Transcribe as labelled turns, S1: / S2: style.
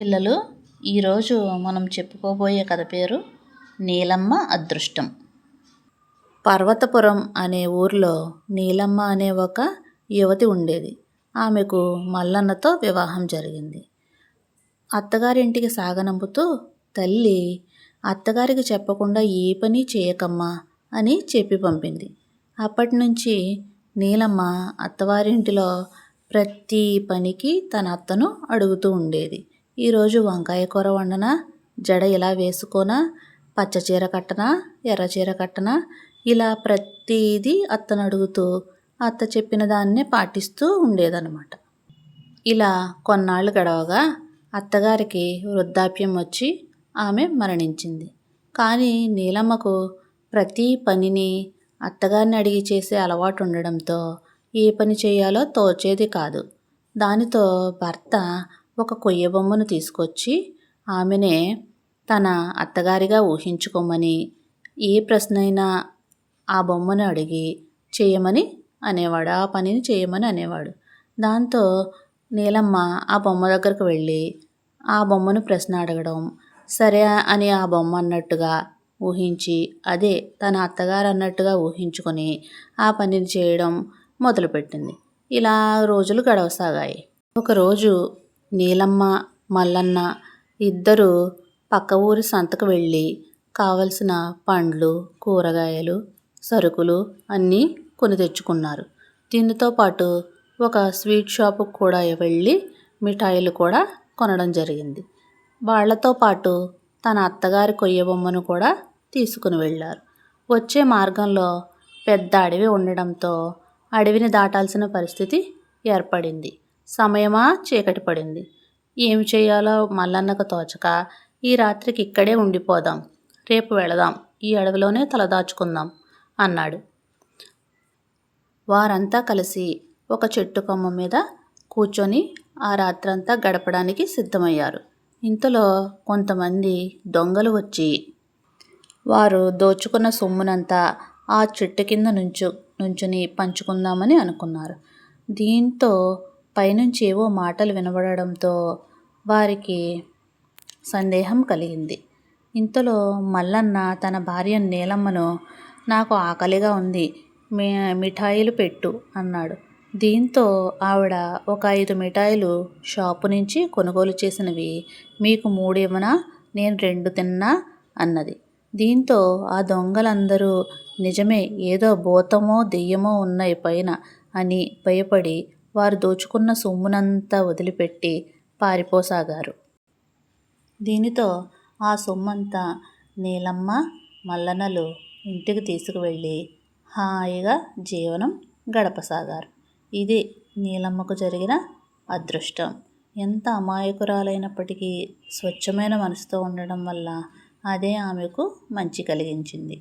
S1: పిల్లలు, ఈరోజు మనం చెప్పుకోబోయే కథ పేరు నీలమ్మ అదృష్టం. పర్వతపురం అనే ఊరిలో నీలమ్మ అనే ఒక యువతి ఉండేది. ఆమెకు మల్లన్నతో వివాహం జరిగింది. అత్తగారింటికి సాగనంపుతూ తల్లి అత్తగారికి చెప్పకుండా ఏ పని చేయకమ్మా అని చెప్పి పంపింది. అప్పటి నుంచి నీలమ్మ అత్తవారింటిలో ప్రతి పనికి తన అత్తను అడుగుతూ ఉండేది. ఈరోజు వంకాయ కూర వండనా, జడ ఇలా వేసుకోనా, పచ్చ చీర కట్టనా, ఎర్ర చీర కట్టనా, ఇలా ప్రతిదీ అత్తను అడుగుతూ అత్త చెప్పిన దాన్నే పాటిస్తూ ఉండేదన్నమాట. ఇలా కొన్నాళ్ళు గడవగా అత్తగారికి వృద్ధాప్యం వచ్చి ఆమె మరణించింది. కానీ నీలమ్మకు ప్రతి పనిని అత్తగారిని అడిగి చేసే అలవాటు ఉండడంతో ఏ పని చేయాలో తోచేది కాదు. దానితో భర్త ఒక కొయ్య బొమ్మను తీసుకొచ్చి ఆమెనే తన అత్తగారిగా ఊహించుకోమని, ఏ ప్రశ్నైనా ఆ బొమ్మను అడిగి చేయమని అనేవాడు, ఆ పనిని చేయమని అనేవాడు. దాంతో నీలమ్మ ఆ బొమ్మ దగ్గరకు వెళ్ళి ఆ బొమ్మను ప్రశ్న అడగడం, సరే అని ఆ బొమ్మ అన్నట్టుగా ఊహించి అదే తన అత్తగారు అన్నట్టుగా ఊహించుకొని ఆ పనిని చేయడం మొదలుపెట్టింది. ఇలా రోజులు గడవసాగాయి. ఒకరోజు నీలమ్మ, మల్లన్న ఇద్దరూ పక్క ఊరి సంతకు వెళ్ళి కావలసిన పండ్లు, కూరగాయలు, సరుకులు అన్నీ కొని తెచ్చుకున్నారు. దీనితో పాటు ఒక స్వీట్ షాపుకు కూడా వెళ్ళి మిఠాయిలు కూడా కొనడం జరిగింది. వాళ్లతో పాటు తన అత్తగారి కొయ్య బొమ్మను కూడా తీసుకుని వెళ్ళారు. వచ్చే మార్గంలో పెద్ద అడవి ఉండడంతో అడవిని దాటాల్సిన పరిస్థితి ఏర్పడింది. సమయమా చీకటి పడింది. ఏమి చేయాలో మల్లన్నకు తోచక, ఈ రాత్రికి ఇక్కడే ఉండిపోదాం, రేపు వెళదాం, ఈ అడవిలోనే తలదాచుకుందాం అన్నాడు. వారంతా కలిసి ఒక చెట్టు కొమ్మ మీద కూర్చొని ఆ రాత్రంతా గడపడానికి సిద్ధమయ్యారు. ఇంతలో కొంతమంది దొంగలు వచ్చి వారు దోచుకున్న సొమ్మునంతా ఆ చెట్టు కింద నుంచుని పంచుకుందామని అనుకున్నారు. దీంతో పైనుంచి ఏవో మాటలు వినబడడంతో వారికి సందేహం కలిగింది. ఇంతలో మల్లన్న తన భార్య నీలమ్మను, నాకు ఆకలిగా ఉంది, మిఠాయిలు పెట్టు అన్నాడు. దీంతో ఆవిడ ఒక 5 మిఠాయిలు షాపు నుంచి కొనుగోలు చేసినవి మీకు 3 ఇవ్వనా, నేను 2 తిన్నా అన్నది. దీంతో ఆ దొంగలందరూ నిజమే, ఏదో భూతమో దెయ్యమో ఉన్నాయి పైన అని భయపడి వారు దోచుకున్న సొమ్మునంతా వదిలిపెట్టి పారిపోసాగారు. దీనితో ఆ సొమ్మంతా నీలమ్మ, మల్లన్నలు ఇంటికి తీసుకువెళ్ళి హాయిగా జీవనం గడపసాగారు. ఇది నీలమ్మకు జరిగిన అదృష్టం. ఎంత అమాయకురాలైనప్పటికీ స్వచ్ఛమైన మనసుతో ఉండడం వల్ల అదే ఆమెకు మంచి కలిగించింది.